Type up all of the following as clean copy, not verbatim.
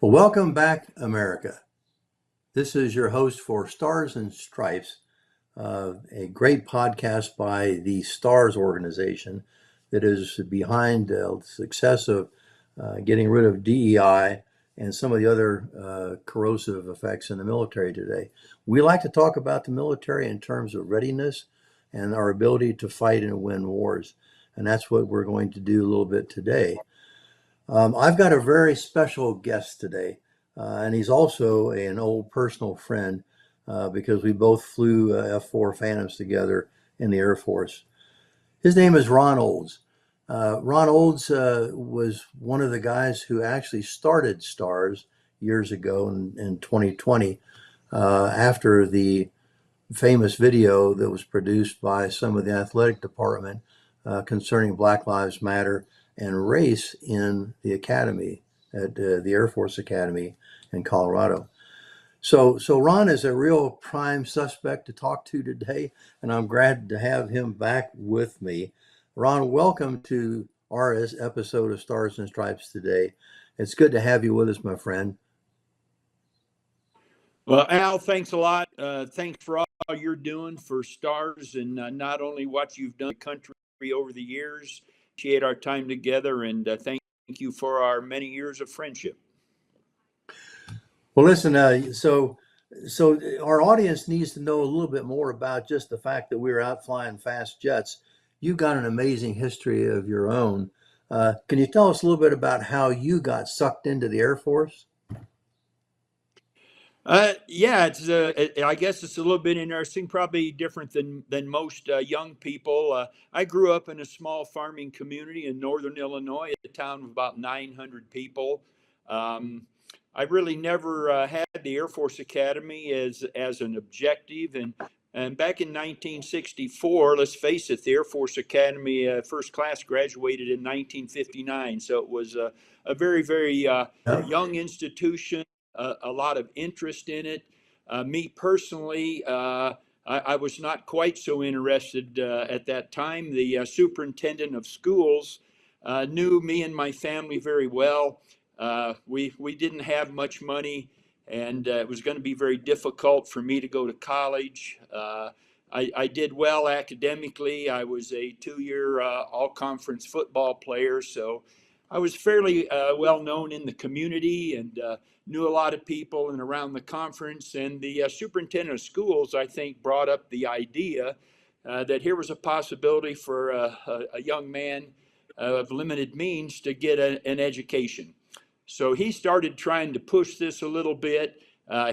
Well, welcome back, America. This is your host for Stars and Stripes, a great podcast by the STARS organization that is behind the success of getting rid of DEI and some of the other corrosive effects in the military today. We like to talk about the military in terms of readiness and our ability to fight and win wars. And that's what we're going to do a little bit today. I've got a very special guest today, and he's also an old personal friend because we both flew F-4 Phantoms together in the Air Force. His name is Ron Olds. Ron Olds was one of the guys who actually started STARS years ago in 2020 after the famous video that was produced by some of the athletic department concerning Black Lives Matter and race in the academy at the Air Force Academy in Colorado. So Ron is a real prime suspect to talk to today, and I'm glad to have him back with me. Ron, welcome to our episode of Stars and Stripes today. It's good to have you with us, my friend. Well, Al, thanks a lot. Thanks for all you're doing for STARS and not only what you've done in the country over the years. Appreciate our time together, and thank you for our many years of friendship. Well, listen, so our audience needs to know a little bit more about just the fact that we were out flying fast jets. You've got an amazing history of your own. Can you tell us a little bit about how you got sucked into the Air Force? Yeah, I guess it's a little bit interesting, probably different than most young people. I grew up in a small farming community in northern Illinois, a town of about 900 people. I really never had the Air Force Academy as an objective, and back in 1964, let's face it, the Air Force Academy first class graduated in 1959, so it was a very, very young institution. A lot of interest in it. Me personally, I was not quite so interested at that time. The superintendent of schools knew me and my family very well. We didn't have much money, and it was going to be very difficult for me to go to college. I did well academically. I was a 2-year all-conference football player, so I was fairly well known in the community and knew a lot of people and around the conference. And the superintendent of schools, I think, brought up the idea that here was a possibility for a young man of limited means to get an education. So he started trying to push this a little bit.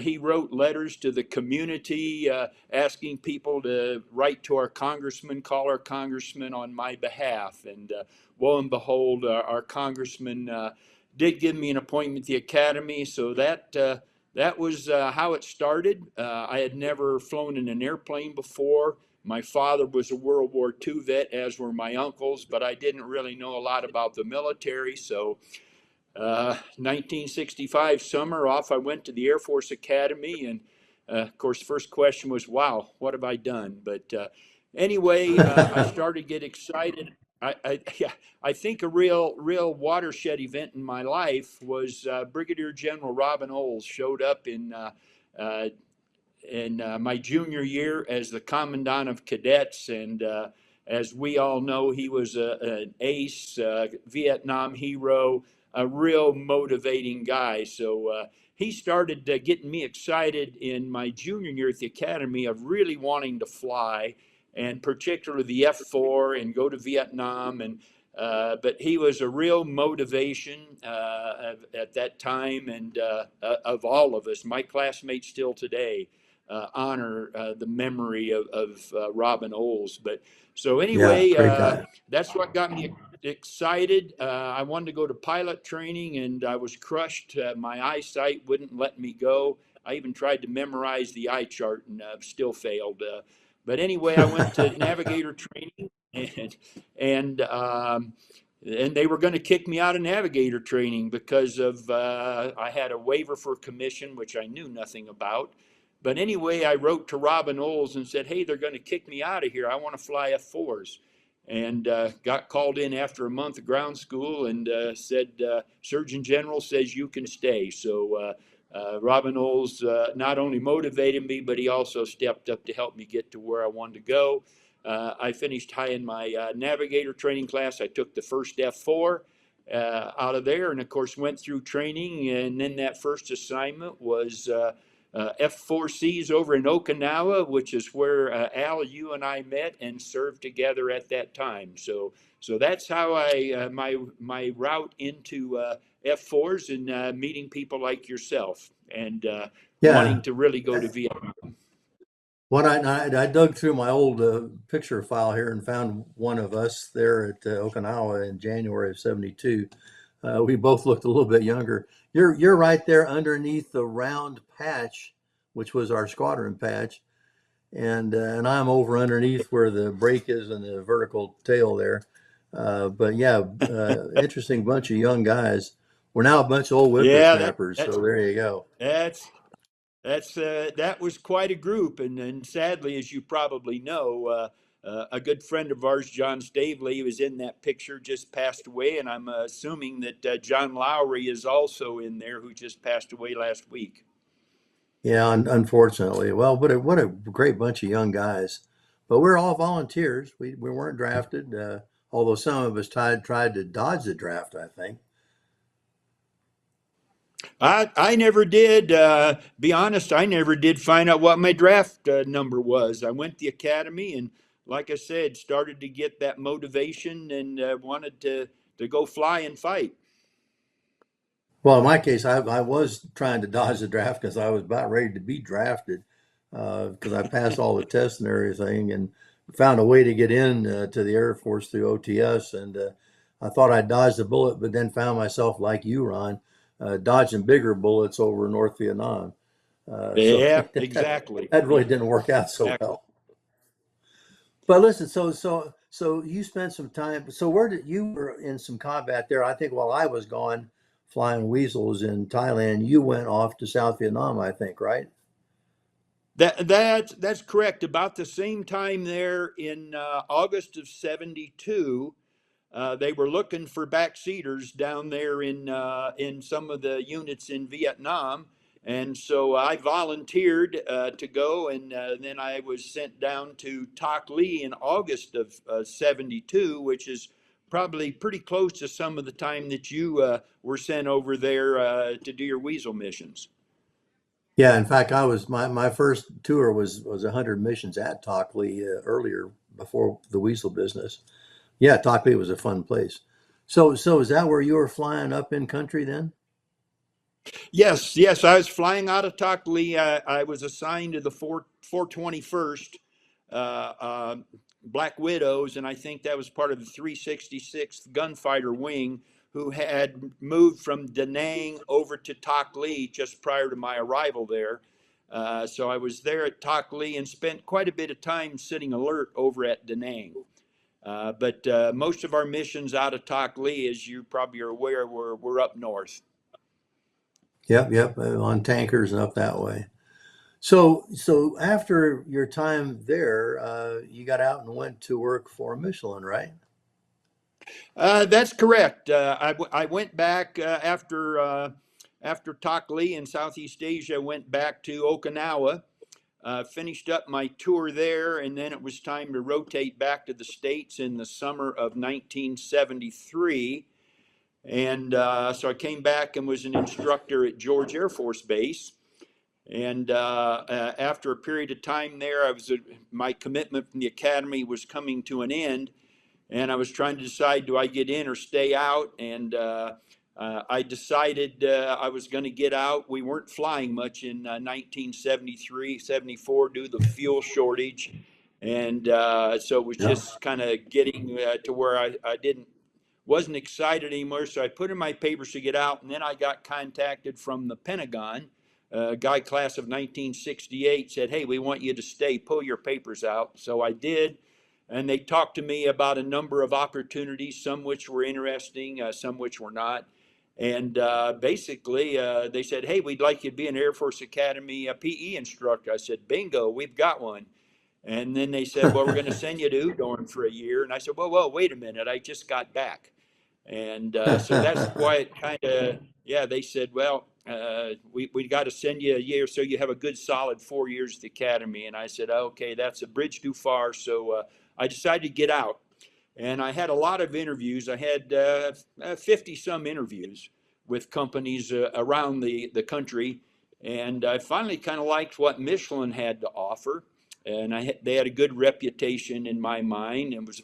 He wrote letters to the community asking people to write to our congressman, call our congressman on my behalf. And lo and behold, our congressman did give me an appointment at the academy. So that was how it started. I had never flown in an airplane before. My father was a World War II vet, as were my uncles, but I didn't really know a lot about the military. So 1965 summer, off I went to the Air Force Academy, and of course, first question was, wow, what have I done? But anyway, I started to get excited. I think a real watershed event in my life was Brigadier General Robin Olds showed up in my junior year as the commandant of cadets, and as we all know, he was an ace, Vietnam hero, a real motivating guy. So he started getting me excited in my junior year at the academy of really wanting to fly, and particularly the F-4 and go to Vietnam. And but he was a real motivation at that time, and of all of us, my classmates still today honor the memory of Robin Olds. But so anyway, that's what got me excited. I wanted to go to pilot training, and I was crushed. My eyesight wouldn't let me go. I even tried to memorize the eye chart and still failed. But anyway, I went to navigator training, and they were going to kick me out of navigator training because of I had a waiver for commission, which I knew nothing about. But anyway, I wrote to Robin Olds and said, hey, they're going to kick me out of here. I want to fly F-4s. and got called in after a month of ground school and said, Surgeon General says you can stay. So Robin Olds not only motivated me, but he also stepped up to help me get to where I wanted to go. I finished high in my navigator training class. I took the first F-4 out of there, and of course went through training. And then that first assignment was F-4s over in Okinawa, which is where Al, you and I met and served together at that time. So that's how I my route into F-4s and meeting people like yourself and wanting Yeah. to really go to Vietnam. What I dug through my old picture file here and found one of us there at Okinawa in January of '72. We both looked a little bit younger. You're right there underneath the round patch, which was our squadron patch, and I'm over underneath where the brake is and the vertical tail there. But yeah, interesting bunch of young guys. We're now a bunch of old Yeah, whippersnappers. So there you go. that's that was quite a group, and sadly, as you probably know, a good friend of ours, John Stavely, was in that picture, just passed away, and I'm assuming that John Lowry is also in there, who just passed away last week. Yeah, unfortunately. Well, what a great bunch of young guys. But we're all volunteers. We weren't drafted, although some of us tried to dodge the draft, I think. I never did. Be honest, I never did find out what my draft number was. I went to the academy and, like I said, started to get that motivation and wanted to go fly and fight. Well, in my case, I was trying to dodge the draft because I was about ready to be drafted because I passed all the tests and everything and found a way to get in to the Air Force through OTS. And I thought I dodged the bullet, but then found myself like you, Ron, dodging bigger bullets over North Vietnam. So Yeah, exactly. that really didn't work out so Exactly. well. But listen, so you spent some time. So where did you were in some combat there? I think while I was gone flying weasels in Thailand, you went off to South Vietnam, I think, right? That's correct. About the same time there in August of '72, they were looking for backseaters down there in some of the units in Vietnam, and so I volunteered to go, and then I was sent down to Tak Ly in August of '72, which is probably pretty close to some of the time that you were sent over there to do your weasel missions. Yeah, in fact, I was my first tour was 100 missions at Tockley earlier before the weasel business. Yeah, Tockley was a fun place. So is that where you were flying up in country then? Yes, yes. I was flying out of Tockley. I was assigned to the 421st Black Widows, and I think that was part of the 366th Gunfighter Wing, who had moved from Da Nang over to Tockley just prior to my arrival there. So I was there at Tockley and spent quite a bit of time sitting alert over at Da Nang. But most of our missions out of Tockley, as you probably are aware, were up north. Yep, on tankers and up that way. So after your time there, you got out and went to work for Michelin, right? That's correct. I went back after Tockley in Southeast Asia. Went back to Okinawa, finished up my tour there, and then it was time to rotate back to the States in the summer of 1973. And so I came back and was an instructor at George Air Force Base. And after a period of time there, my commitment from the academy was coming to an end, and I was trying to decide, do I get in or stay out? And I decided I was going to get out. We weren't flying much in 1973, '74 due to the fuel shortage. And so it was Yeah. just kind of getting to where I wasn't excited anymore. So I put in my papers to get out, and then I got contacted from the Pentagon. A guy class of 1968 said, "Hey, we want you to stay, pull your papers out." So I did, and they talked to me about a number of opportunities, some which were interesting, some which were not. And basically, they said, "Hey, we'd like you to be an Air Force Academy PE instructor." I said, "Bingo, we've got one." And then they said, well, we're going to send you to Udorn for a year. And I said, well, wait a minute. I just got back. And so that's why it kind of, yeah, they said, well, we got to send you a year so you have a good solid 4 years at the academy. And I said, okay, that's a bridge too far. So I decided to get out. And I had a lot of interviews. I had 50 some interviews with companies around the country. And I finally kind of liked what Michelin had to offer. And they had a good reputation in my mind, and was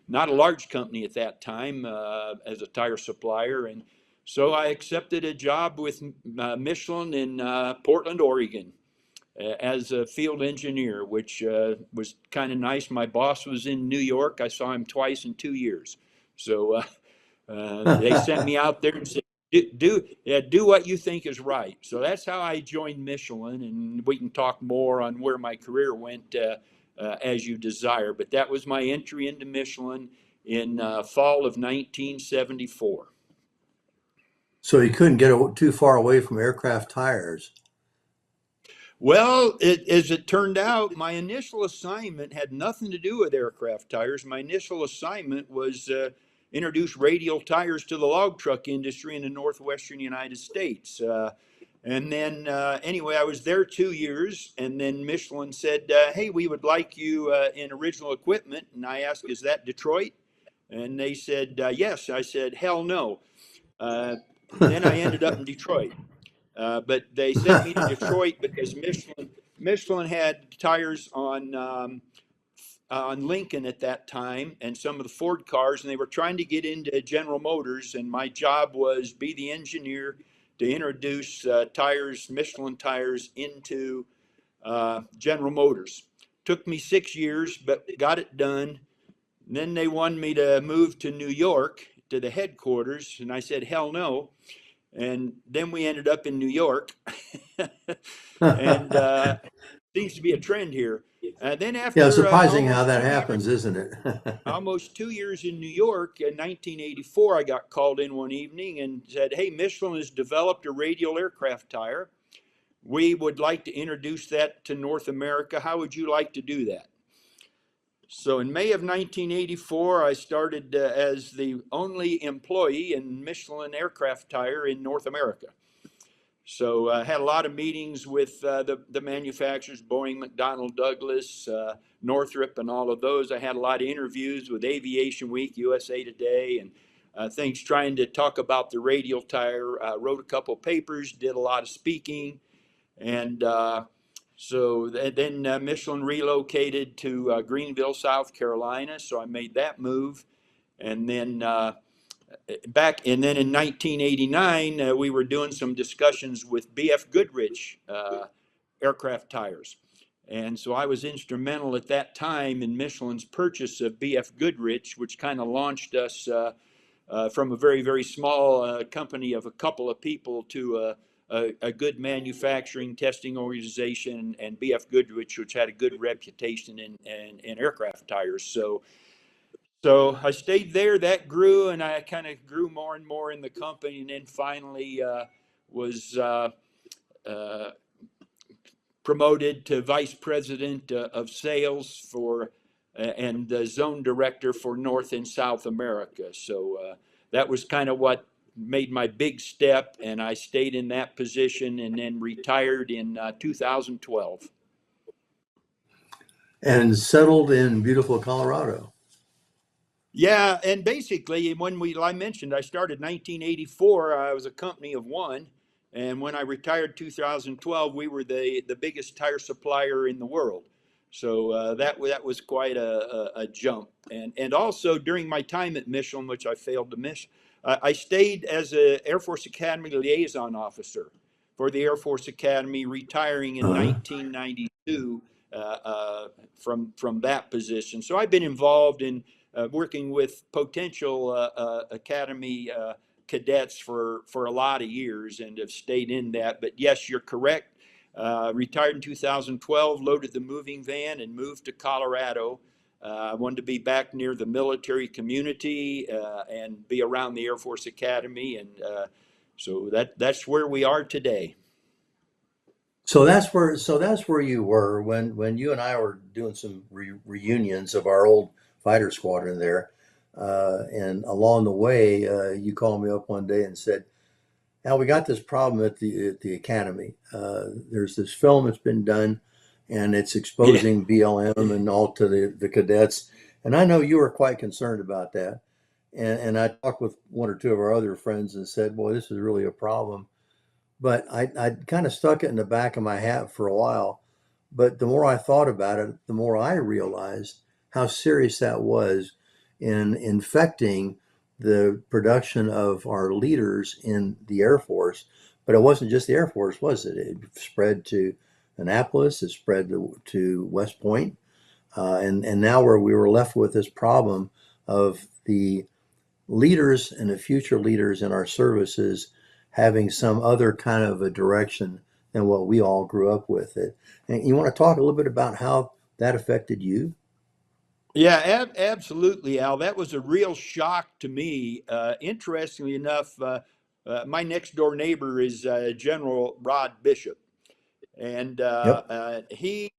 not a large company at that time as a tire supplier. And so I accepted a job with Michelin in Portland, Oregon, as a field engineer, which was kind of nice. My boss was in New York. I saw him twice in 2 years. So they sent me out there and said, do what you think is right. So that's how I joined Michelin, and we can talk more on where my career went as you desire. But that was my entry into Michelin in fall of 1974. So you couldn't get too far away from aircraft tires. Well, as it turned out, my initial assignment had nothing to do with aircraft tires. My initial assignment was introduce radial tires to the log truck industry in the northwestern United States. And then, anyway, I was there 2 years, and then Michelin said, hey, we would like you in original equipment. And I asked, is that Detroit? And they said, yes. I said, hell no. Then I ended up in Detroit. But they sent me to Detroit because Michelin had tires on Lincoln at that time, and some of the Ford cars, and they were trying to get into General Motors. And my job was be the engineer to introduce Michelin tires into General Motors. Took me 6 years, but got it done. And then they wanted me to move to New York to the headquarters, and I said, hell no. And then we ended up in New York. And seems to be a trend here. Then Yeah, after surprising how that happens, isn't it? almost 2 years in New York, in 1984, I got called in one evening and said, hey, Michelin has developed a radial aircraft tire. We would like to introduce that to North America. How would you like to do that? So in May of 1984, I started as the only employee in Michelin aircraft tire in North America. So I had a lot of meetings with the manufacturers, Boeing, McDonnell Douglas, Northrop, and all of those. I had a lot of interviews with Aviation Week, USA Today, and things trying to talk about the radial tire. Wrote a couple papers, did a lot of speaking, and so then Michelin relocated to Greenville, South Carolina. So I made that move. And then and then in 1989, we were doing some discussions with B.F. Goodrich aircraft tires. And so I was instrumental at that time in Michelin's purchase of B.F. Goodrich, which kind of launched us from a very, very small company of a couple of people to a good manufacturing testing organization, and B.F. Goodrich, which had a good reputation in aircraft tires. So I stayed there. That grew, and I kind of grew more and more in the company, and then finally was promoted to vice president of sales and the zone director for North and South America. So that was kind of what made my big step, and I stayed in that position and then retired in 2012. And settled in beautiful Colorado. Yeah, and basically, I mentioned I started 1984. I was a company of one, and when I retired 2012, we were the biggest tire supplier in the world. So that was quite a jump. And also during my time at Michelin, which I failed to miss, I stayed as an Air Force Academy liaison officer for the Air Force Academy, retiring in 1992 from that position. So I've been involved in working with potential Academy cadets for a lot of years and have stayed in that. But yes, you're correct. Retired in 2012, loaded the moving van and moved to Colorado. I wanted to be back near the military community and be around the Air Force Academy. And so that's where we are today. So that's where you were when you and I were doing some reunions of our old fighter squadron there, and along the way, you called me up one day and said, "Al, we got this problem at the academy. There's this film that's been done, and it's Yeah. exposing BLM and all to the cadets. And I know you were quite concerned about that. And I talked with one or two of our other friends and said, boy, this is really a problem. But I kind of stuck it in the back of my hat for a while. But the more I thought about it, the more I realized how serious that was in infecting the production of our leaders in the Air Force. But it wasn't just the Air Force, was it? It spread to Annapolis, it spread to West Point, and now where we were left with this problem of the leaders and the future leaders in our services having some other kind of a direction than what we all grew up with. It. And you want to talk a little bit about how that affected you? Yeah, absolutely, Al. That was a real shock to me. Interestingly enough, my next door neighbor is General Rod Bishop, and Yep. he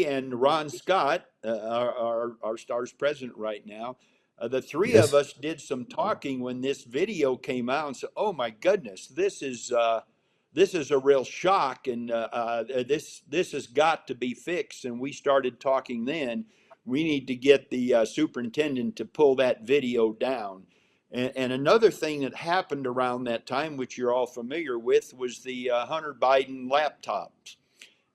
and Ron Scott, our STARS president right now, the three of Yes. us did some talking when this video came out and said, "Oh my goodness, this is a real shock, and this has got to be fixed." And we started talking then. We need to get the superintendent to pull that video down. And another thing that happened around that time, which you're all familiar with, was the Hunter Biden laptops.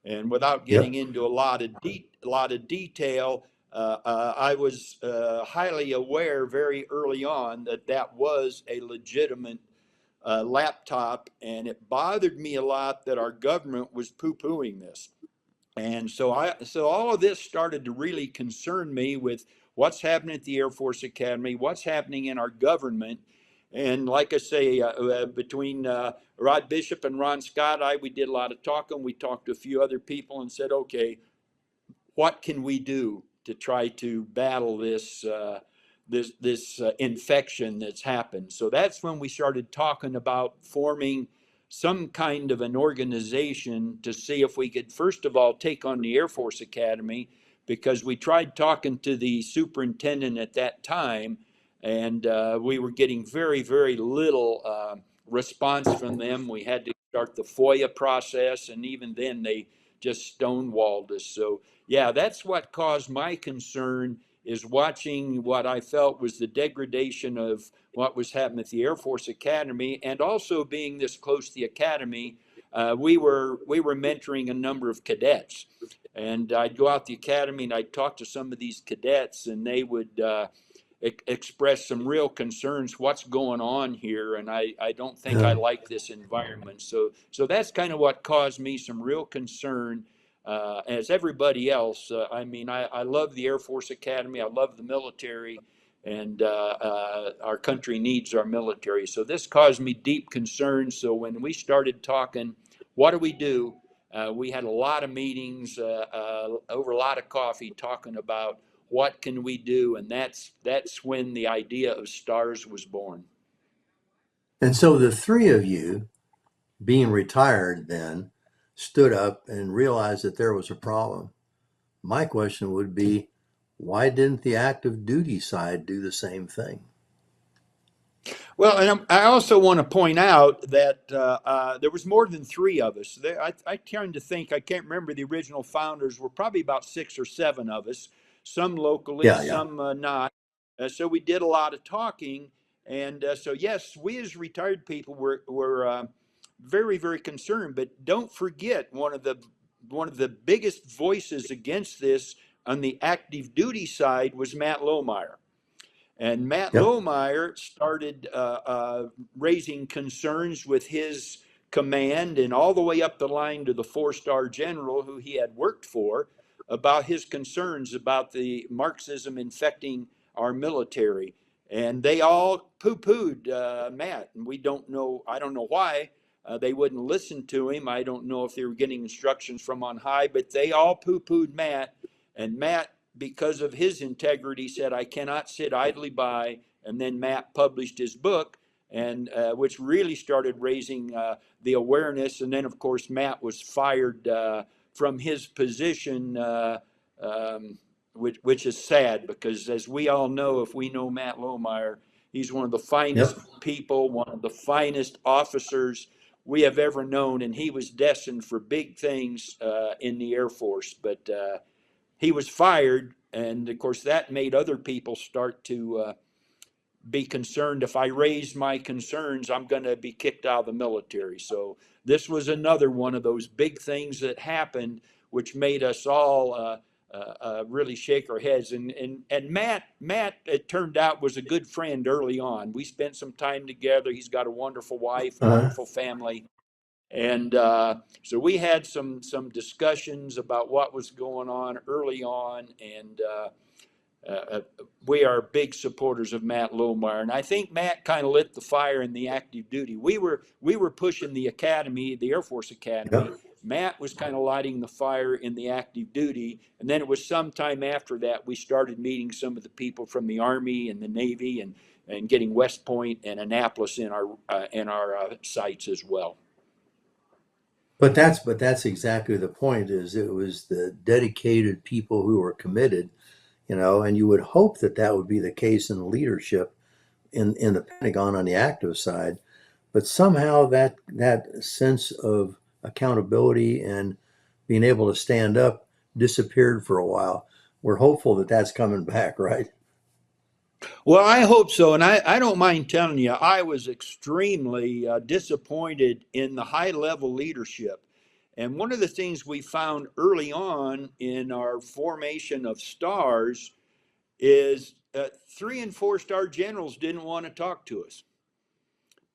And without getting Yep. into a lot of detail, I was highly aware very early on that that was a legitimate laptop, and it bothered me a lot that our government was poo-pooing this. And so all of this started to really concern me with what's happening at the Air Force Academy, what's happening in our government. And like I say, between Rod Bishop and Ron Scott, we did a lot of talking. We talked to a few other people and said, okay, what can we do to try to battle this infection that's happened? So that's when we started talking about forming some kind of an organization to see if we could first of all take on the Air Force Academy, because we tried talking to the superintendent at that time, and we were getting very little response from them. We had to start the FOIA process, and even then they just stonewalled us. So yeah, that's what caused my concern, is watching what I felt was the degradation of what was happening at the Air Force Academy, and also being this close to the academy. We were mentoring a number of cadets, and I'd go out the academy and I'd talk to some of these cadets, and they would express some real concerns. What's going on here? And I don't think I Yeah. like this environment. So that's kind of what caused me some real concern, as everybody else. I mean, I love the Air Force Academy. I love the military, and our country needs our military. So this caused me deep concern. So when we started talking, what do we do? We had a lot of meetings, over a lot of coffee, talking about what can we do, and that's when the idea of STARS was born. And so the three of you, being retired then, stood up and realized that there was a problem. My question would be, why didn't the active duty side do the same thing? Well, and I also want to point out that there was more than three of us. I tend to think, I can't remember the original founders, were probably about 6 or 7 of us, some locally, Yeah, yeah. some not. So we did a lot of talking. And so, yes, we as retired people were very concerned. But don't forget, one of the biggest voices against this on the active duty side was Matt Lohmeyer. And Matt Yep. Lohmeyer started raising concerns with his command, and all the way up the line to the 4-star general who he had worked for, about his concerns about the Marxism infecting our military. And they all poo-pooed Matt, and we don't know. I don't know why they wouldn't listen to him. I don't know if they were getting instructions from on high, but they all poo-pooed Matt. And Matt, because of his integrity, said, I cannot sit idly by. And then Matt published his book, and which really started raising the awareness. And then, of course, Matt was fired from his position, which is sad because, as we all know, if we know Matt Lohmeyer, he's one of the finest Yep. people, one of the finest officers we have ever known, and he was destined for big things in the Air Force. But he was fired, and of course, that made other people start to be concerned. If I raise my concerns, I'm going to be kicked out of the military. So this was another one of those big things that happened, which made us all really shake our heads. And Matt, it turned out, was a good friend early on. We spent some time together. He's got a wonderful wife, Uh-huh. wonderful family. And so we had some discussions about what was going on early on, and we are big supporters of Matt Lohmeyer, and I think Matt kind of lit the fire in the active duty. We were pushing the academy, the Air Force Academy. Yep. Matt was kind of lighting the fire in the active duty, and then it was sometime after that we started meeting some of the people from the Army and the Navy, and getting West Point and Annapolis in our sites as well. But that's exactly the point. Is it was the dedicated people who were committed, and you would hope that that would be the case in the leadership in the Pentagon on the active side. But somehow that sense of accountability and being able to stand up disappeared for a while. We're hopeful that that's coming back, right? Well, I hope so. And I don't mind telling you, I was extremely disappointed in the high level leadership. And one of the things we found early on in our formation of stars is 3 and 4 star generals didn't want to talk to us.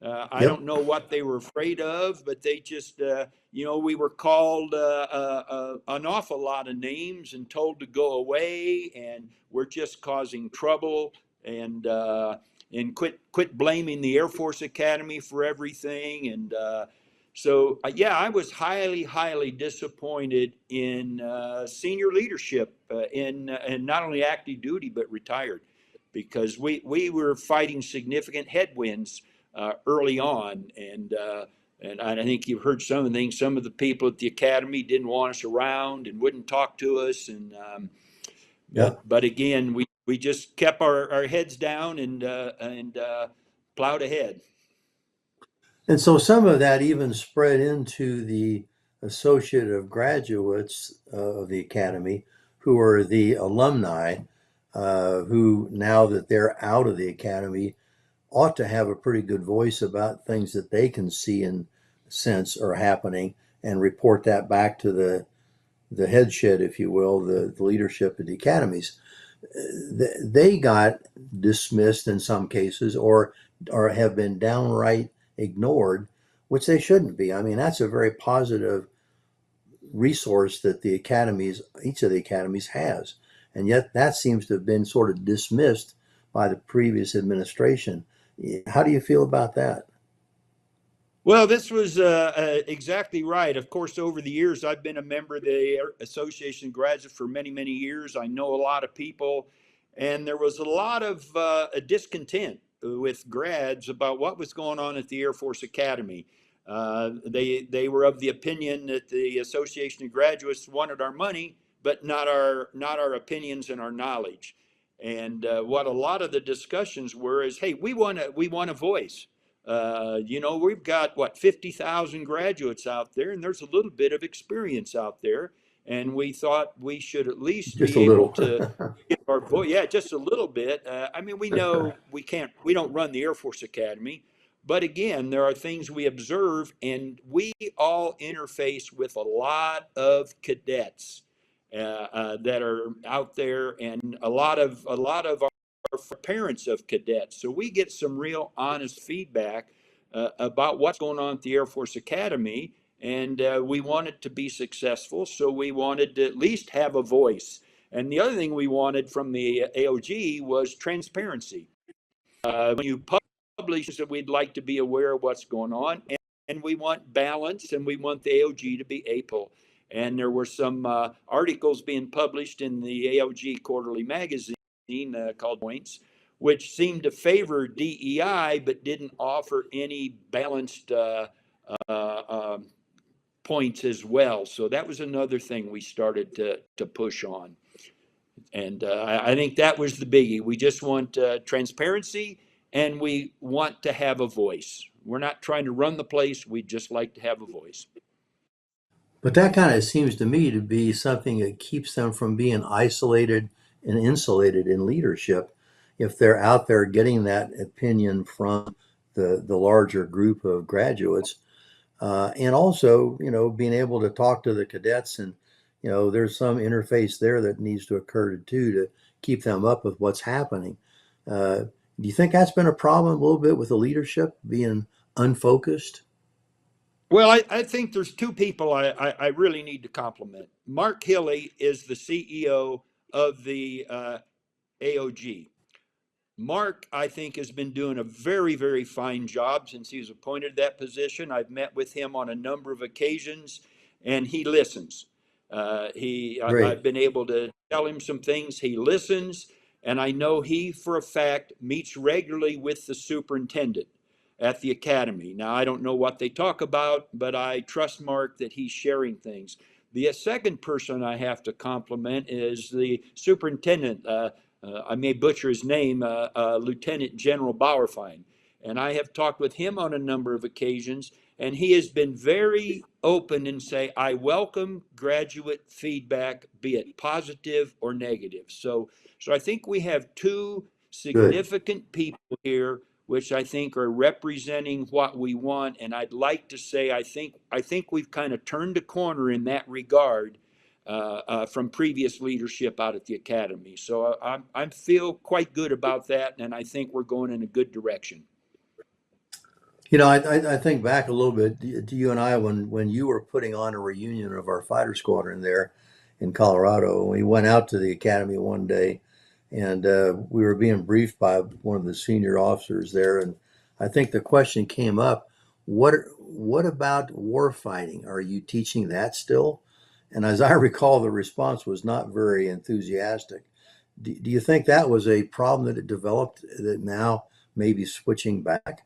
I Yep. don't know what they were afraid of, but they just, we were called an awful lot of names and told to go away, and we're just causing trouble, and quit blaming the Air Force Academy for everything. And so, yeah, I was highly disappointed in senior leadership in not only active duty but retired, because we were fighting significant headwinds early on, and I think you've heard some of the things. Some of the people at the academy didn't want us around and wouldn't talk to us, and Yep. but again, we just kept our heads down and plowed ahead. And so some of that even spread into the associate of graduates of the academy, who are the alumni, who now that they're out of the academy ought to have a pretty good voice about things that they can see and sense are happening, and report that back to the headshed, if you will, the leadership of the academies. They got dismissed in some cases, or have been downright ignored, which they shouldn't be. I mean, that's a very positive resource that each of the academies has. And yet that seems to have been sort of dismissed by the previous administration. How do you feel about that? Well, this was exactly right. Of course, over the years, I've been a member of the Association of Graduates for many years. I know a lot of people, and there was a lot of discontent with grads about what was going on at the Air Force Academy. They were of the opinion that the Association of Graduates wanted our money, but not our opinions and our knowledge. And what a lot of the discussions were is, hey, we want a voice. We've got 50,000 graduates out there, and there's a little bit of experience out there, and we thought we should at least Just a be able little. to give our voice. Yeah, just a little bit. I mean, we know we don't run the Air Force Academy, but again, there are things we observe, and we all interface with a lot of cadets that are out there, and a lot of our parents of cadets. So we get some real honest feedback about what's going on at the Air Force Academy, and we wanted to be successful, so we wanted to at least have a voice. And the other thing we wanted from the AOG was transparency. When you publish that we'd like to be aware of what's going on, and we want balance, and we want the AOG to be apolitical. And there were some articles being published in the AOG quarterly magazine called Points, which seemed to favor DEI but didn't offer any balanced uh, points as well. So that was another thing we started to push on. And I think that was the biggie. We just want transparency, and we want to have a voice. We're not trying to run the place. We'd just like to have a voice. But that kind of seems to me to be something that keeps them from being isolated and insulated in leadership if they're out there getting that opinion from the larger group of graduates. And also, being able to talk to the cadets and, there's some interface there that needs to occur too to keep them up with what's happening. Do you think that's been a problem a little bit with the leadership being unfocused? Well, I think there's two people I really need to compliment. Mark Hilly is the CEO of the AOG. Mark, I think, has been doing a very, very fine job since he was appointed to that position. I've met with him on a number of occasions, and he listens. I've Great. been able to tell him some things. He listens, and I know he, for a fact, meets regularly with the superintendent at the academy. Now, I don't know what they talk about, but I trust Mark that he's sharing things. The second person I have to compliment is the superintendent. I may butcher his name, Lieutenant General Bauerfein. And I have talked with him on a number of occasions, and he has been very open and say, I welcome graduate feedback, be it positive or negative. So I think we have two Good. significant people here, which I think are representing what we want. And I'd like to say, I think we've kind of turned a corner in that regard from previous leadership out at the academy. So I feel quite good about that, and I think we're going in a good direction. I think back a little bit to you and I when you were putting on a reunion of our fighter squadron there in Colorado. We went out to the academy one day, and we were being briefed by one of the senior officers there, and I think the question came up: what about war fighting? Are you teaching that still? And as I recall, the response was not very enthusiastic. Do you think that was a problem that it developed that now maybe switching back?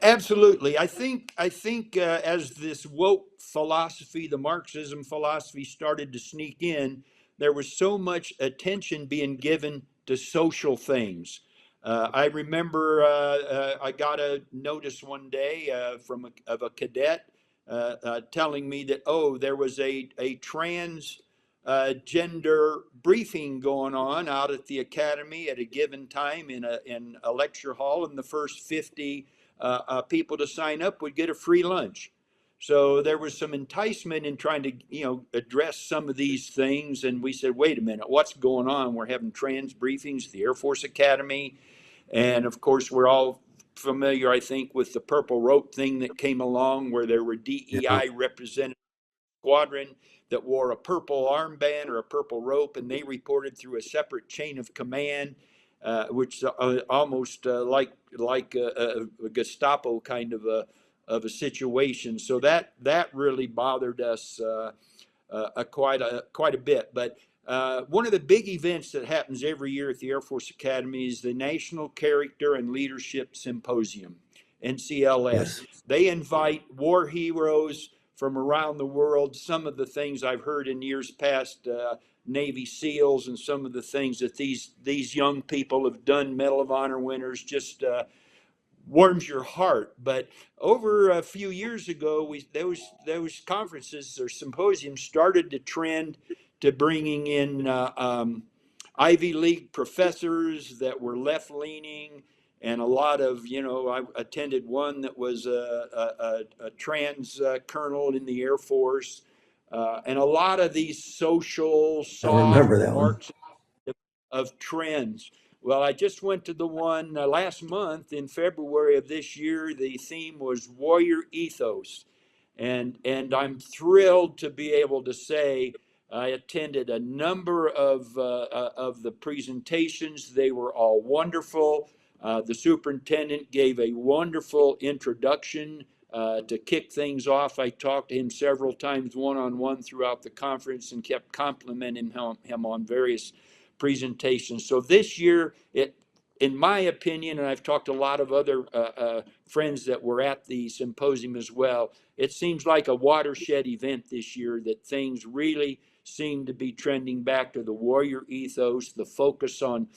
Absolutely. I think as this woke philosophy, the Marxism philosophy started to sneak in, there was so much attention being given to social things. I remember I got a notice one day of a cadet telling me that, oh, there was a trans gender briefing going on out at the academy at a given time in a lecture hall, and the first 50 people to sign up would get a free lunch. So there was some enticement in trying to, address some of these things. And we said, wait a minute, what's going on? We're having trans briefings at the Air Force Academy. And of course, we're all familiar, I think, with the purple rope thing that came along where there were Yeah. DEI representatives squadron that wore a purple armband or a purple rope, and they reported through a separate chain of command, which almost like a Gestapo kind of a situation. So that really bothered us quite a bit. But one of the big events that happens every year at the Air Force Academy is the National Character and Leadership Symposium, NCLS. Yes. They invite war heroes from around the world. Some of the things I've heard in years past, Navy SEALs, and some of the things that these young people have done, Medal of Honor winners, just warms your heart. But over a few years ago, those conferences or symposiums started to trend to bringing in Ivy League professors that were left leaning, and a lot of, I attended one that was a trans colonel in the Air Force, and a lot of these social, I soft, remember that one. Marxist of trends. Well, I just went to the one last month in February of this year. The theme was Warrior Ethos. And I'm thrilled to be able to say I attended a number of the presentations. They were all wonderful. The superintendent gave a wonderful introduction to kick things off. I talked to him several times one on one throughout the conference and kept complimenting him on various presentations. So this year, in my opinion, and I've talked to a lot of other friends that were at the symposium as well, it seems like a watershed event this year, that things really seem to be trending back to the warrior ethos, the focus on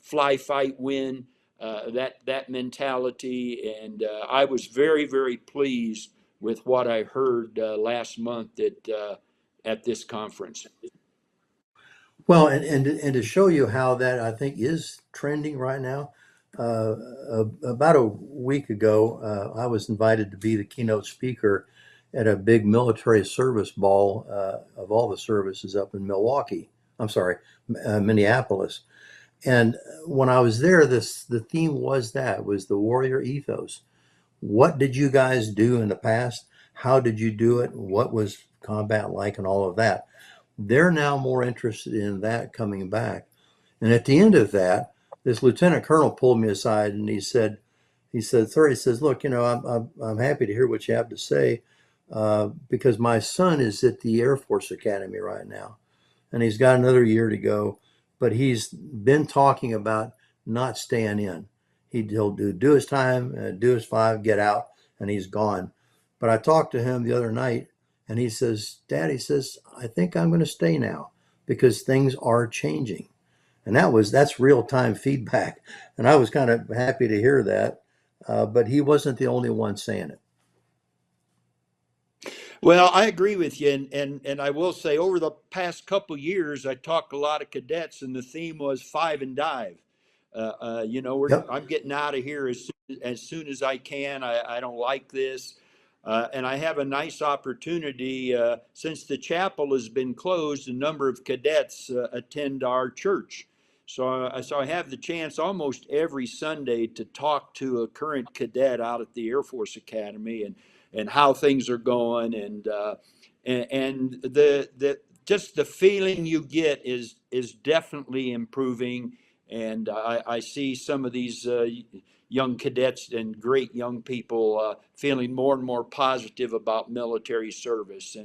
fly, fight, win, that mentality. And I was very, very pleased with what I heard last month at this conference. Well, and to show you how that I think is trending right now, about a week ago, I was invited to be the keynote speaker at a big military service ball of all the services up in Milwaukee. I'm sorry, Minneapolis. And when I was there, the theme was the warrior ethos. What did you guys do in the past? How did you do it? What was combat like, and all of that? They're now more interested in that coming back. And at the end of that, this lieutenant colonel pulled me aside and sir, he says, look, I'm happy to hear what you have to say because my son is at the Air Force Academy right now, and he's got another year to go, but he's been talking about not staying in. He'll do his time, do his 5, get out, and he's gone. But I talked to him the other night, and he says, Dad, he says, I think I'm going to stay now because things are changing. And that's real time feedback. And I was kind of happy to hear that. But he wasn't the only one saying it. Well, I agree with you, and I will say over the past couple years, I talked to a lot of cadets, and the theme was 5 and dive. Yep. I'm getting out of here as soon as I can. I don't like this, and I have a nice opportunity since the chapel has been closed. A number of cadets attend our church, so I have the chance almost every Sunday to talk to a current cadet out at the Air Force Academy and how things are going, and the just the feeling you get is definitely improving. And I see some of these young cadets and great young people feeling more and more positive about military service.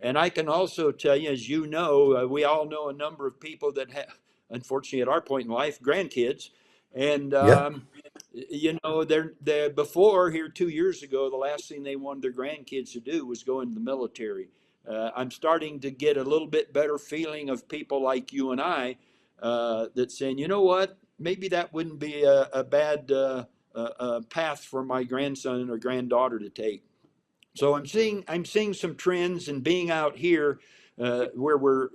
And I can also tell you, as you know, we all know a number of people that have, unfortunately, at our point in life, grandkids, and Yeah. they're before here 2 years ago, the last thing they wanted their grandkids to do was go into the military. I'm starting to get a little bit better feeling of people like you and I that saying, you know what, maybe that wouldn't be a bad path for my grandson or granddaughter to take. So I'm seeing some trends, and being out here where we're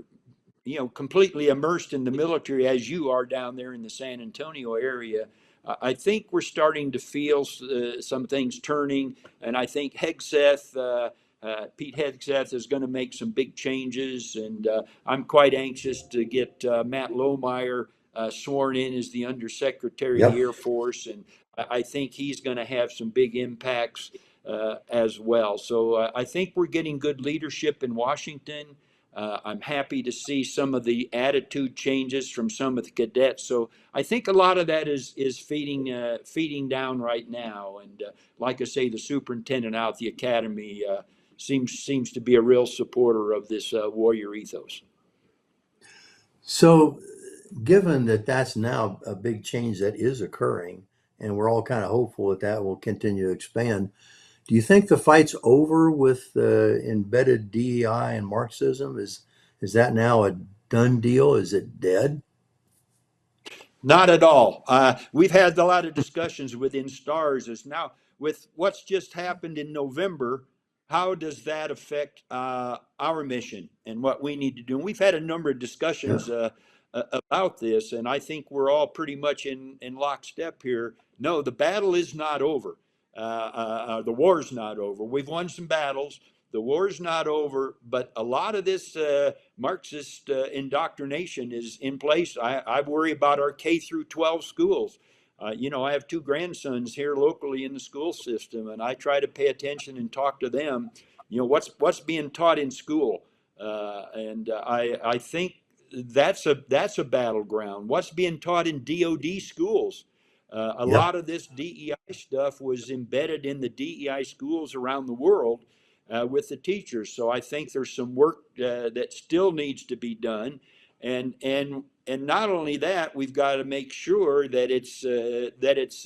completely immersed in the military as you are down there in the San Antonio area. I think we're starting to feel some things turning, and I think Pete Hegseth is going to make some big changes, and I'm quite anxious to get Matt Lohmeyer sworn in as the Undersecretary of the Yep. Air Force, and I think he's going to have some big impacts as well. So I think we're getting good leadership in Washington. I'm happy to see some of the attitude changes from some of the cadets. So I think a lot of that is feeding down right now. And like I say, the superintendent out at the academy seems to be a real supporter of this warrior ethos. So, given that that's now a big change that is occurring, and we're all kind of hopeful that that will continue to expand, do you think the fight's over with embedded DEI and Marxism? Is that now a done deal? Is it dead? Not at all. We've had a lot of discussions within STARS as now with what's just happened in November. How does that affect our mission and what we need to do? And we've had a number of Yeah. discussions about this, and I think we're all pretty much in lockstep here. No, the battle is not over. The war's not over. We've won some battles. The war's not over, but a lot of this Marxist indoctrination is in place. I worry about our K through 12 schools. I have 2 grandsons here locally in the school system, and I try to pay attention and talk to them. What's being taught in school, and I think that's a battleground. What's being taught in DoD schools? A Yeah. lot of this DEI stuff was embedded in the DEI schools around the world with the teachers. So I think there's some work that still needs to be done, and and not only that, we've got to make sure that it's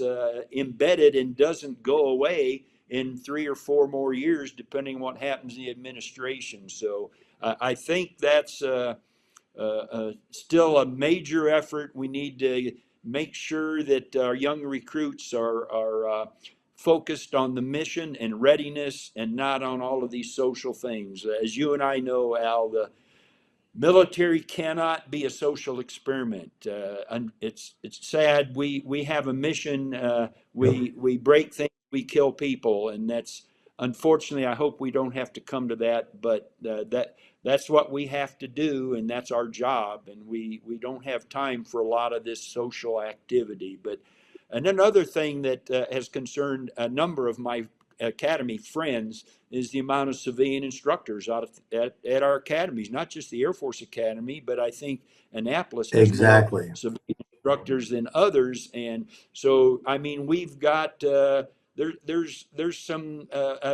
embedded and doesn't go away in 3 or 4 more years, depending on what happens in the administration. So I think that's still a major effort. We need to make sure that our young recruits are focused on the mission and readiness and not on all of these social things. As you and I know, Al, the military cannot be a social experiment. And it's sad. We have a mission. Yep. We break things. We kill people, and that's unfortunately. I hope we don't have to come to that, but that's what we have to do, and that's our job. And we don't have time for a lot of this social activity. But and another thing that has concerned a number of my academy friends is the amount of civilian instructors at our academies, not just the Air Force Academy, but I think Annapolis has more Exactly. civilian instructors than others. And so, I mean, we've got there's some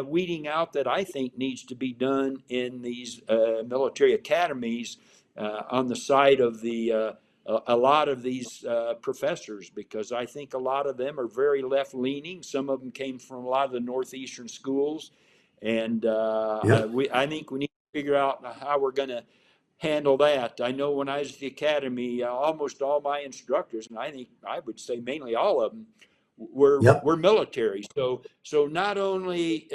weeding out that I think needs to be done in these military academies on the side of the a lot of these professors, because I think a lot of them are very left leaning. Some of them came from a lot of the Northeastern schools. And Yep. I think we need to figure out how we're going to handle that. I know when I was at the academy, almost all my instructors, and I think I would say mainly all of them, Yep. were military. So not only,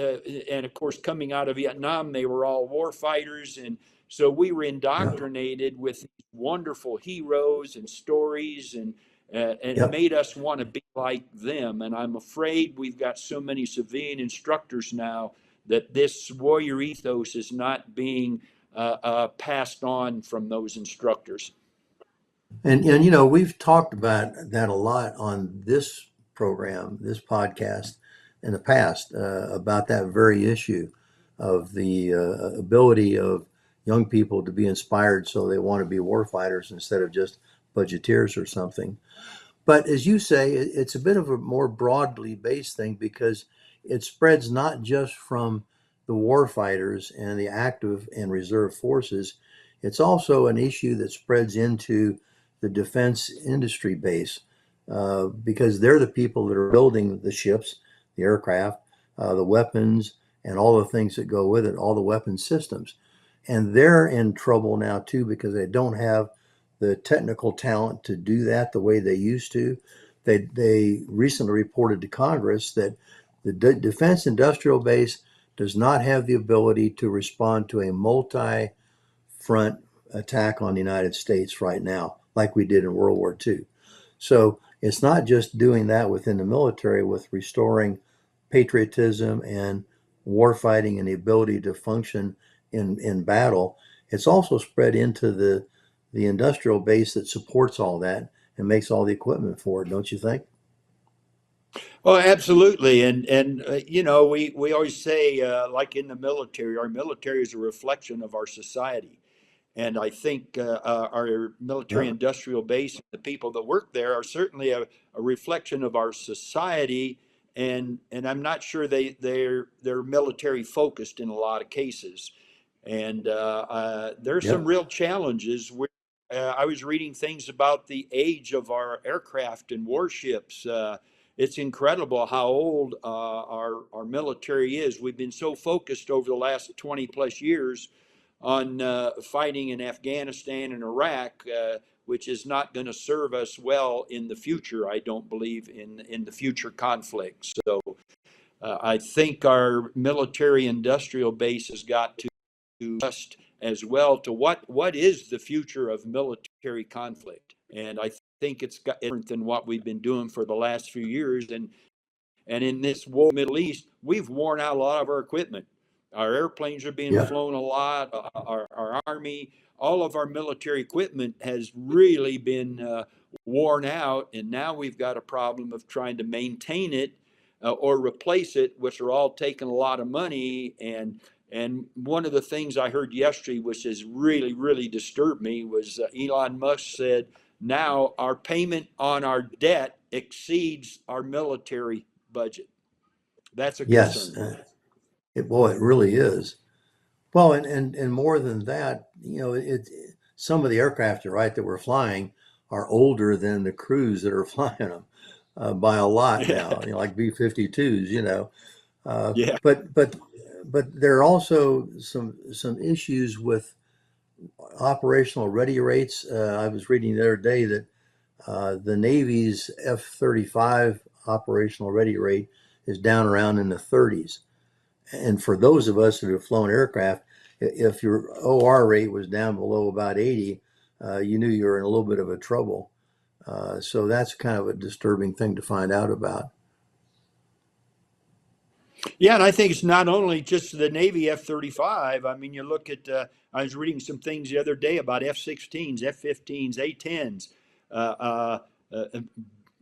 and of course, coming out of Vietnam, they were all war fighters, and so we were Yep. indoctrinated with wonderful heroes and stories, and it Yep. made us want to be like them. And I'm afraid we've got so many civilian instructors now that this warrior ethos is not being passed on from those instructors. And you know, we've talked about that a lot on this program, this podcast in the past, about that very issue of the ability of young people to be inspired so they want to be warfighters instead of just budgeteers or something. But as you say, it's a bit of a more broadly based thing because it spreads not just from the warfighters and the active and reserve forces. It's also an issue that spreads into the defense industry base because they're the people that are building the ships, the aircraft, the weapons, and all the things that go with it, all the weapon systems. And they're in trouble now too because they don't have the technical talent to do that the way they used to. They recently reported to Congress that the defense industrial base does not have the ability to respond to a multi front attack on the United States right now, like we did in World War II. So it's not just doing that within the military with restoring patriotism and warfighting and the ability to function in battle. It's also spread into the industrial base that supports all that and makes all the equipment for it, don't you think? Well, absolutely, and you know, we always say, like in the military, our military is a reflection of our society. And I think our military Yeah. industrial base, the people that work there, are certainly a reflection of our society. And I'm not sure they're military focused in a lot of cases. And there are some Yep. real challenges. I was reading things about the age of our aircraft and warships. It's incredible how old our military is. We've been so focused over the last 20 plus years on fighting in Afghanistan and Iraq, which is not going to serve us well in the future, I don't believe, in the future conflicts. So I think our military industrial base has got to adjust as well to what is the future of military conflict. And I think it's got different than what we've been doing for the last few years. And in this war in the Middle East, we've worn out a lot of our equipment. Our airplanes are being Yep. flown a lot. Our army, all of our military equipment has really been worn out, and now we've got a problem of trying to maintain it or replace it, which are all taking a lot of money. And one of the things I heard yesterday, which has really disturbed me, was Elon Musk said now our payment on our debt exceeds our military budget. That's a Yes. concern. Boy, it really is. Well, and more than that, you know, some of the aircraft, you're right, that we're flying are older than the crews that are flying them by a lot now, like B-52s, Uh, Yeah. but but but there are also some issues with operational ready rates. I was reading the other day that the Navy's F-35 operational ready rate is down around in the 30s. And for those of us that have flown aircraft, if your OR rate was down below about 80, you knew you were in a little bit of a trouble. So that's kind of a disturbing thing to find out about. Yeah, and I think it's not only just the Navy F-35. I mean, you look at, I was reading some things the other day about F-16s, F-15s, A-10s, uh, uh, uh,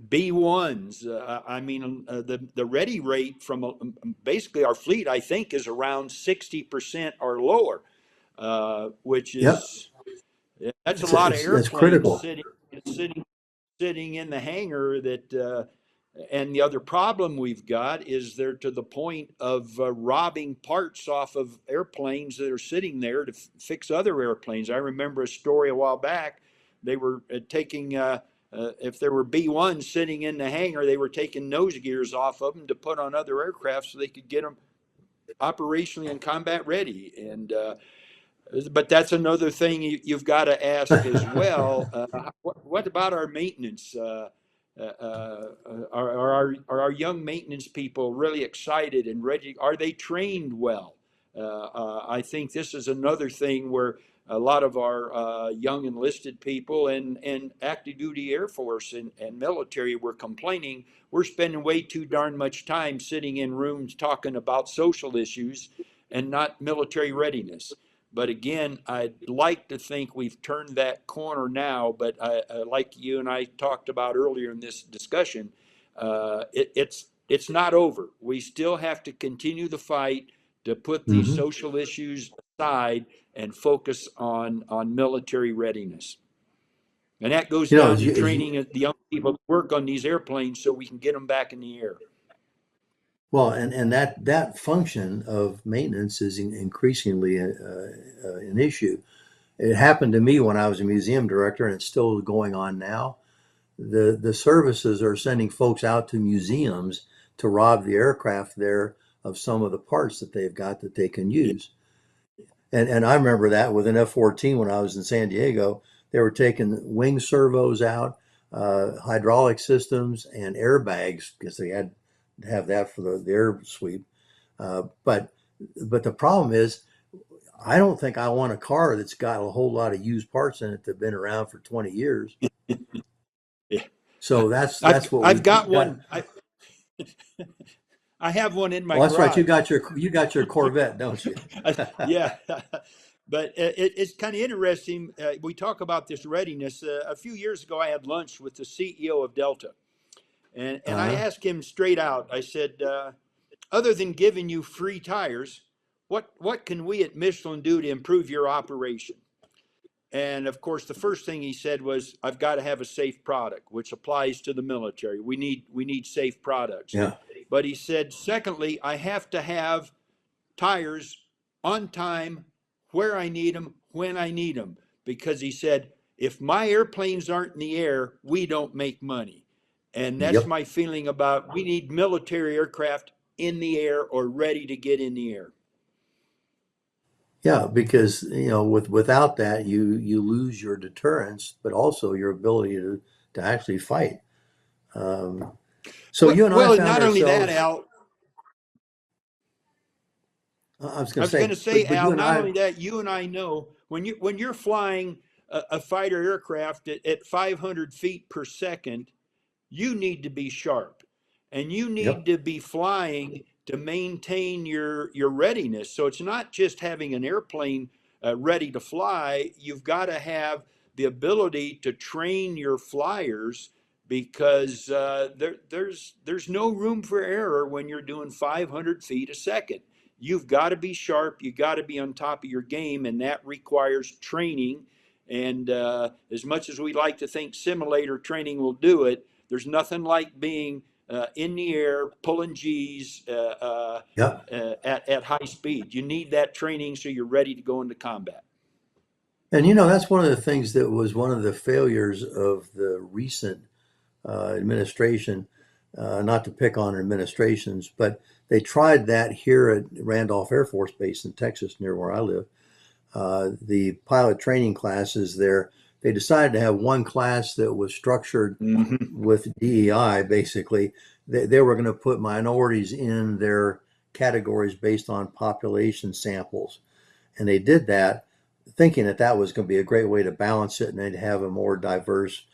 B-1s. I mean, the ready rate from basically our fleet, I think, is around 60% or lower, which Yep, is, that's a it's lot of it's airplanes critical. sitting in the hangar that and the other problem we've got is they're to the point of robbing parts off of airplanes that are sitting there to fix other airplanes. I remember a story a while back. They were taking, if there were B-1s sitting in the hangar, they were taking nose gears off of them to put on other aircraft so they could get them operationally and combat ready. And but that's another thing you've got to ask as well. What about our maintenance? Are our young maintenance people really excited and ready? Are they trained well? I think this is another thing where a lot of our young enlisted people and active duty Air Force and military were complaining we're spending way too darn much time sitting in rooms talking about social issues and not military readiness. But again, I'd like to think we've turned that corner now. But like you and I talked about earlier in this discussion, it's not over. We still have to continue the fight to put these Hmm. social issues aside and focus on military readiness. And that goes You know, down to training the young people to work on these airplanes so we can get them back in the air. well, and that function of maintenance is increasingly an issue. It happened to me when I was a museum director, and it's still going on now. The services are sending folks out to museums to rob the aircraft there of some of the parts that they've got that they can Yeah. use. And I remember that with an F-14 when I was in San Diego, they were taking wing servos out, hydraulic systems, and airbags because they had to have that for the air sweep. But the problem is, I don't think I want a car that's got a whole lot of used parts in it that've been around for 20 years. Yeah. So that's I've that's what I've got we've got. one. I have one in my Well, that's right. You garage. got your Corvette, don't you? Yeah, but it's kind of interesting. We talk about this readiness. A few years ago, I had lunch with the CEO of Delta, and I Uh, asked him straight out. I said, other than giving you free tires, what can we at Michelin do to improve your operation? And of course, the first thing he said was, "I've got to have a safe product," which applies to the military. We need safe products. yeah, But he said, secondly, I have to have tires on time, where I need them, when I need them. Because he said, if my airplanes aren't in the air, we don't make money. And that's yep, my feeling about we need military aircraft in the air or ready to get in the air. yeah. Because without that, you lose your deterrence, but also your ability to actually fight. Um, so Well, you and I well, and found not only that, ourselves. Al, I was going I to was going to say, say, but you Al, and not I, only that, you and I know when you're flying a fighter aircraft at 500 feet per second, you need to be sharp and you need yep, to be flying to maintain your readiness. So it's not just having an airplane ready to fly. You've got to have the ability to train your flyers because there's no room for error when you're doing 500 feet a second. You've got to be sharp. You got to be on top of your game, and that requires training. And as much as we like to think simulator training will do it, there's nothing like being in the air, pulling G's yep. at high speed. You need that training so you're ready to go into combat. And you know, that's one of the things that was one of the failures of the recent administration, not to pick on administrations, but they tried that here at Randolph Air Force Base in Texas, near where I live. The pilot training classes there, they decided to have one class that was structured Hmm. with DEI, basically. They were going to put minorities in their categories based on population samples. And they did that thinking that that was going to be a great way to balance it and they'd have a more diverse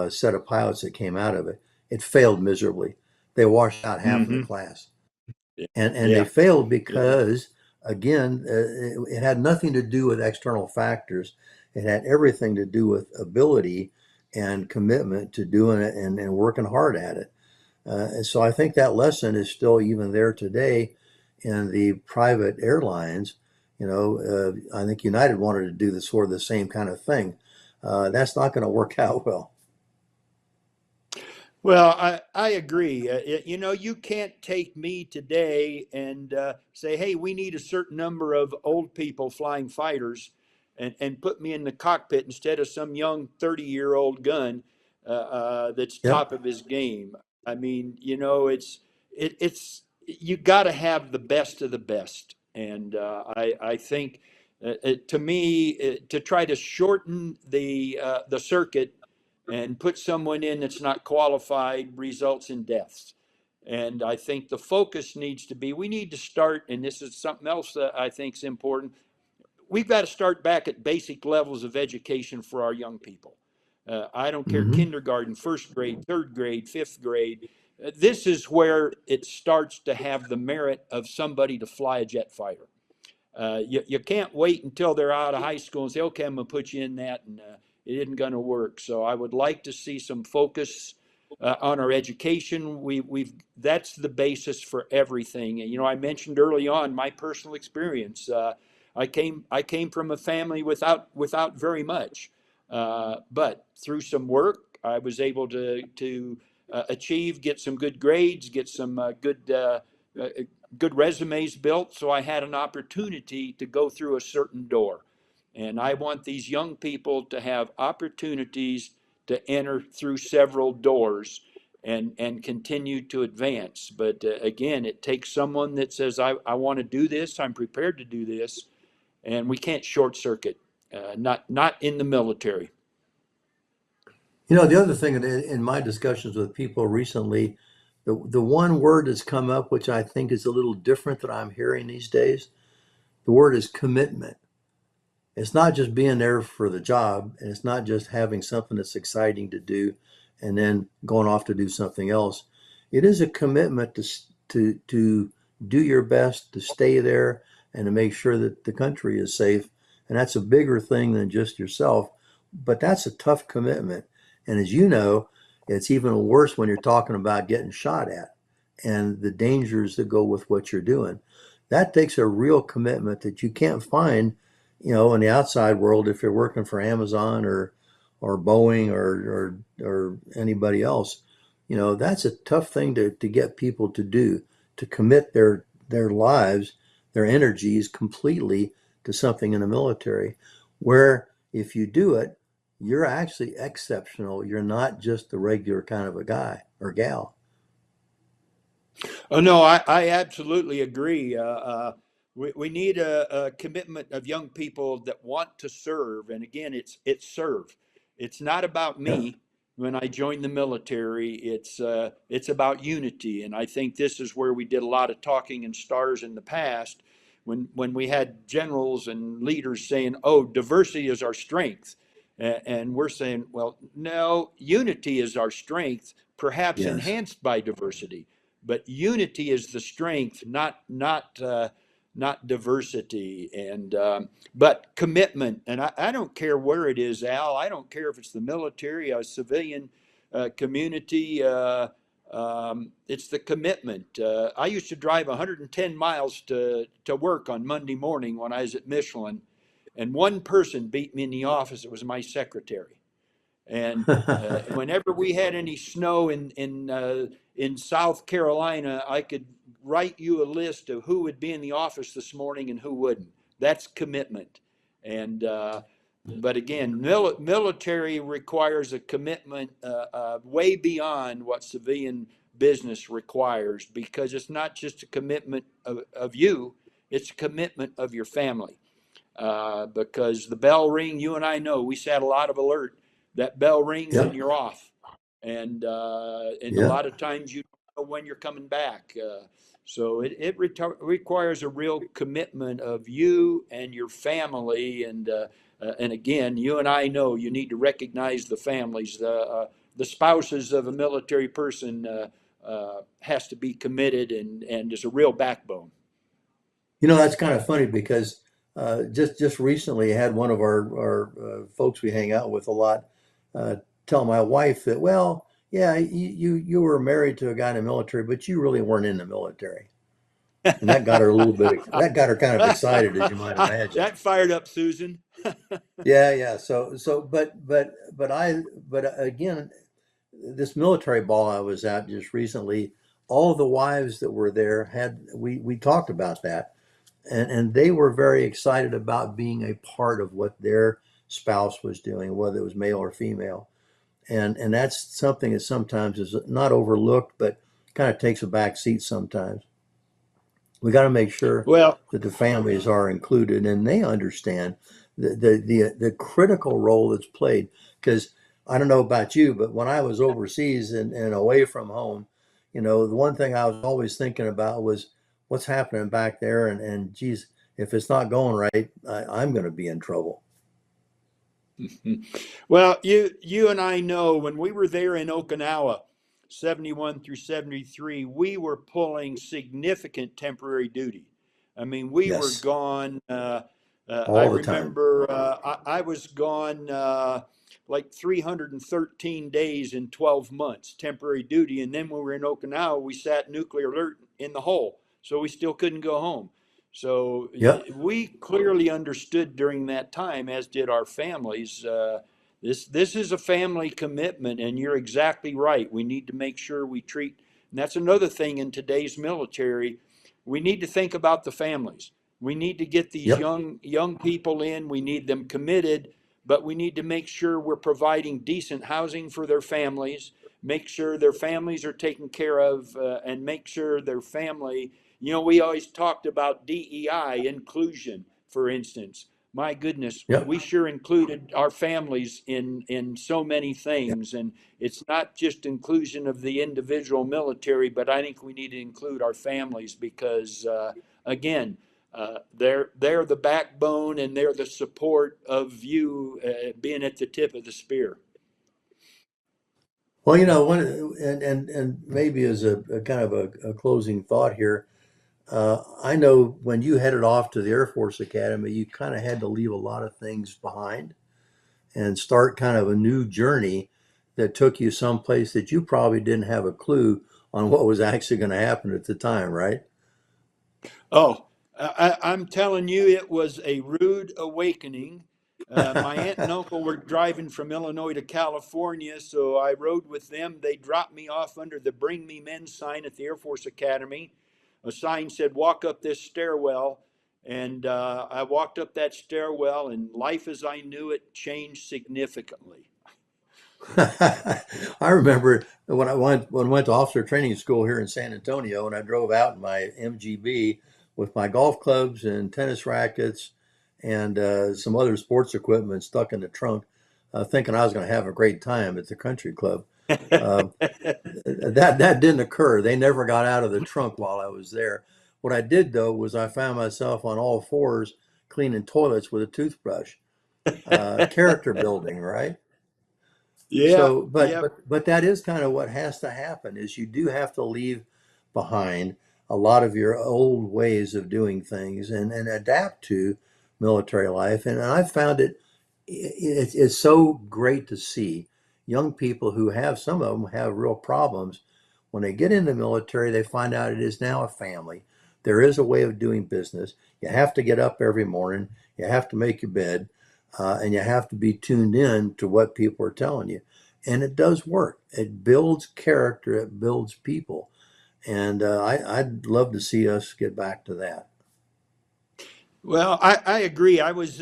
set of pilots that came out of it. It failed miserably. They washed out half of the Hmm. class. Yeah. And they Yeah. failed Yeah. because, again, it had nothing to do with external factors. It had everything to do with ability and commitment to doing it and working hard at it. And so I think that lesson is still even there today in the private airlines. You know, I think United wanted to do the sort of the same kind of thing. That's not going to work out well. Well, I agree. You know, you can't take me today and say, hey, we need a certain number of old people flying fighters and put me in the cockpit instead of some young 30-year-old gun that's Yep. top of his game. I mean, you know, it's you got to have the best of the best. And I think to me, to try to shorten the circuit and put someone in that's not qualified results in deaths. And I think the focus needs to be we need to start, and this is something else that I think is important. We've got to start back at basic levels of education for our young people. I don't care, Hmm. kindergarten, first grade, third grade, fifth grade. This is where it starts to have the merit of somebody to fly a jet fighter. You can't wait until they're out of high school and say, okay, I'm going to put you in that, and it isn't going to work. So I would like to see some focus on our education. We've that's the basis for everything. And you know, I mentioned early on my personal experience. I came from a family without very much, but through some work, I was able to achieve, get some good grades, get some uh, good resumes built, so I had an opportunity to go through a certain door. And I want these young people to have opportunities to enter through several doors and continue to advance. But again, it takes someone that says, I want to do this, I'm prepared to do this, and we can't short circuit, not in the military. You know, the other thing in my discussions with people recently, the one word that's come up, which I think is a little different that I'm hearing these days, the word is commitment. It's not just being there for the job, and it's not just having something that's exciting to do and then going off to do something else. It is a commitment to do your best to stay there and to make sure that the country is safe. And that's a bigger thing than just yourself, but that's a tough commitment. And as you know, it's even worse when you're talking about getting shot at and the dangers that go with what you're doing. That takes a real commitment that you can't find, you know, in the outside world if you're working for Amazon or Boeing or anybody else. You know, that's a tough thing to get people to do, to commit their lives, their energies completely to something in the military. Where if you do it, you're actually exceptional. You're not just the regular kind of a guy or gal. Oh no, I absolutely agree. We need a commitment of young people that want to serve, and again, it's serve. It's not about Yep. me. When I joined the military, it's about unity, and I think this is where we did a lot of talking in stars in the past, when we had generals and leaders saying, "Oh, diversity is our strength," and we're saying, "Well, no, unity is our strength, perhaps Yes. enhanced by diversity." But unity is the strength, not diversity. And but commitment, and I don't care where it is, Al. I don't care if it's the military, a civilian community. It's the commitment. I used to drive 110 miles to work on Monday morning when I was at Michelin, and one person beat me in the office. It was my secretary. And whenever we had any snow in South Carolina, I could write you a list of who would be in the office this morning and who wouldn't. That's commitment. And but again, military requires a commitment way beyond what civilian business requires, because it's not just a commitment of you, it's a commitment of your family. Because the bell ring, you and I know, we set a lot of alert. That bell rings and Yep. you're off, and a Yeah. lot of times you don't know when you're coming back. So it requires a real commitment of you and your family, and again, you and I know you need to recognize the families, the spouses of a military person has to be committed and is a real backbone. That's kind of funny because just recently I had one of our folks we hang out with a lot uh, tell my wife that, well, yeah, you were married to a guy in the military, but you really weren't in the military. And that got her a little bit, that got her kind of excited, as you might imagine. That fired up Susan. Yeah, yeah. But again, this military ball I was at just recently, all the wives that were there we talked about that, and they were very excited about being a part of what their spouse was doing, whether it was male or female. And that's something that sometimes is not overlooked, but kind of takes a back seat sometimes. We got to make sure Well, that the families are included and they understand the critical role that's played. Because I don't know about you, but when I was overseas and away from home, the one thing I was always thinking about was what's happening back there. And geez, if it's not going right, I'm going to be in trouble. well, you and I know when we were there in Okinawa, 71 through 73, we were pulling significant temporary duty. I mean, we were Yes, gone. I all the time. remember I was gone like 313 days in 12 months, temporary duty. And then when we were in Okinawa, we sat nuclear alert in the hole. So we still couldn't go home. So Yep, we clearly understood during that time, as did our families. This is a family commitment, and you're exactly right. We need to make sure we treat, and that's another thing in today's military. We need to think about the families. We need to get these yep, young people in. We need them committed, but we need to make sure we're providing decent housing for their families. Make sure their families are taken care of, and make sure their family. We always talked about DEI, inclusion, for instance. My goodness, yep, we sure included our families in so many yep, things, and it's not just inclusion of the individual military, but I think we need to include our families because, again, they're the backbone and they're the support of you being at the tip of the spear. Well, one and maybe as a kind of a closing thought here, I know when you headed off to the Air Force Academy, you kind of had to leave a lot of things behind and start kind of a new journey that took you someplace that you probably didn't have a clue on what was actually going to happen at the time, right? Oh, I'm telling you, it was a rude awakening. My aunt and uncle were driving from Illinois to California, so I rode with them. They dropped me off under the Bring Me Men sign at the Air Force Academy. A sign said, "Walk up this stairwell." And I walked up that stairwell, and life as I knew it changed significantly. I remember when I went to officer training school here in San Antonio, and I drove out in my MGB with my golf clubs and tennis rackets and some other sports equipment stuck in the trunk, thinking I was going to have a great time at the country club. Uh, that didn't occur. They never got out of the trunk while I was there. What I did though was I found myself on all fours cleaning toilets with a toothbrush. Character building, right? Yeah, So, but yeah. but but that is kind of what has to happen is you do have to leave behind a lot of your old ways of doing things and adapt to military life. And I found it's so great to see young people who have some of them have real problems. When they get in the military, they find out it is now a family. There is a way of doing business. You have to get up every morning. You have to make your bed, and you have to be tuned in to what people are telling you. And it does work. It builds character. It builds people. And I'd love to see us get back to that. Well, I agree. I was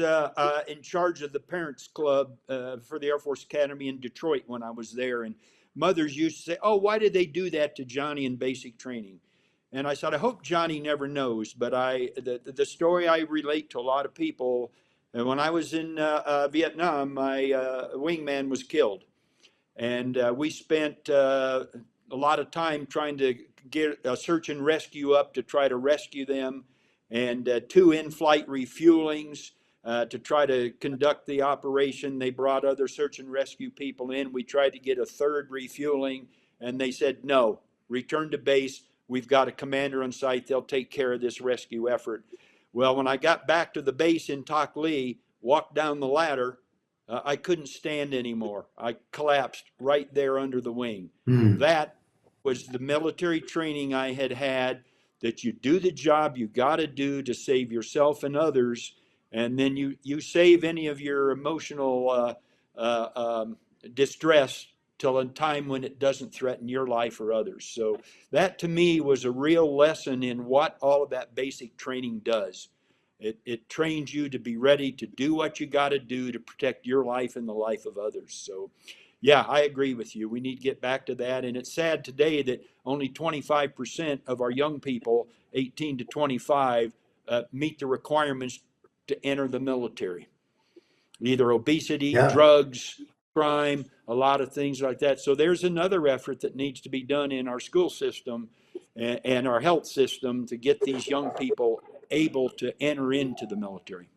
in charge of the Parents Club for the Air Force Academy in Detroit when I was there. And mothers used to say, "Oh, why did they do that to Johnny in basic training?" And I said, "I hope Johnny never knows." But the story I relate to a lot of people. When I was in Vietnam, my wingman was killed, and we spent a lot of time trying to get a search and rescue up to try to rescue them, and two in-flight refuelings to try to conduct the operation. They brought other search and rescue people in. We tried to get a third refueling, and they said, "No, return to base. We've got a commander on site. They'll take care of this rescue effort." Well, when I got back to the base in Tak Lee, walked down the ladder, I couldn't stand anymore. I collapsed right there under the wing. Hmm. That was the military training I had had, that you do the job you got to do to save yourself and others, and then you save any of your emotional distress till a time when it doesn't threaten your life or others. So that to me was a real lesson in what all of that basic training does. It trains you to be ready to do what you got to do to protect your life and the life of others. So, yeah, I agree with you. We need to get back to that. And it's sad today that only 25% of our young people, 18 to 25, meet the requirements to enter the military. Either obesity, Yeah. drugs, crime, a lot of things like that. So there's another effort that needs to be done in our school system and our health system to get these young people able to enter into the military.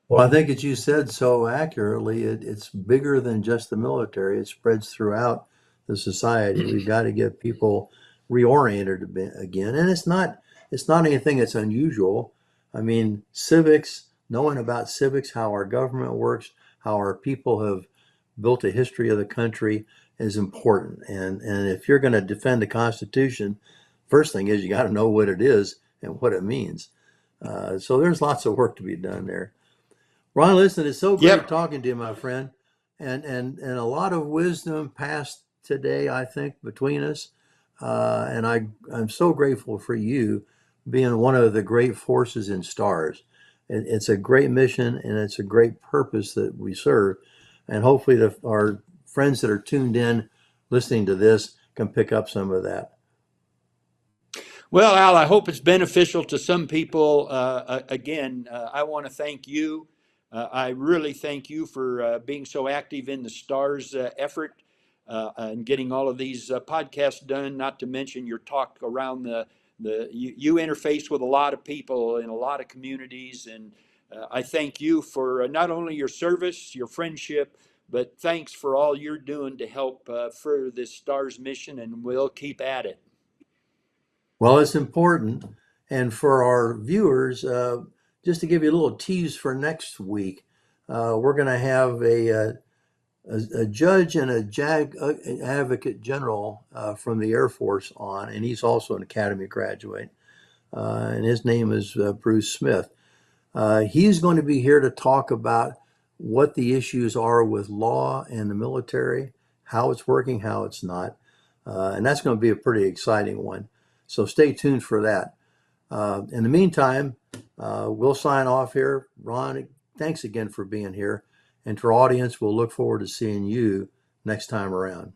Well, I think that you said so accurately. It's bigger than just the military. It spreads throughout the society. We've got to get people reoriented again, and it's not anything that's unusual. I mean, civics, knowing about civics, how our government works, how our people have built a history of the country is important. And if you're going to defend the Constitution, first thing is you got to know what it is and what it means. So there's lots of work to be done there. Ron, listen, it's so great Yep. talking to you, my friend, and a lot of wisdom passed today, I think, between us. And I'm so grateful for you being one of the great forces in stars. It's a great mission and it's a great purpose that we serve. And hopefully, our friends that are tuned in, listening to this, can pick up some of that. Well, Al, I hope it's beneficial to some people. Again, I want to thank you. I really thank you for being so active in the STARS effort and getting all of these podcasts done, not to mention your talk around you interface with a lot of people in a lot of communities. And I thank you for not only your service, your friendship, but thanks for all you're doing to help further this STARS mission, and we'll keep at it. Well, it's important. And for our viewers, just to give you a little tease for next week, we're going to have a judge and an advocate general from the Air Force on, and he's also an academy graduate. And his name is Bruce Smith. He's going to be here to talk about what the issues are with law and the military, how it's working, how it's not. And that's going to be a pretty exciting one. So stay tuned for that. In the meantime, we'll sign off here. Ron, thanks again for being here. And to our audience, we'll look forward to seeing you next time around.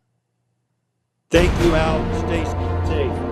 Thank you, Al. Stay safe.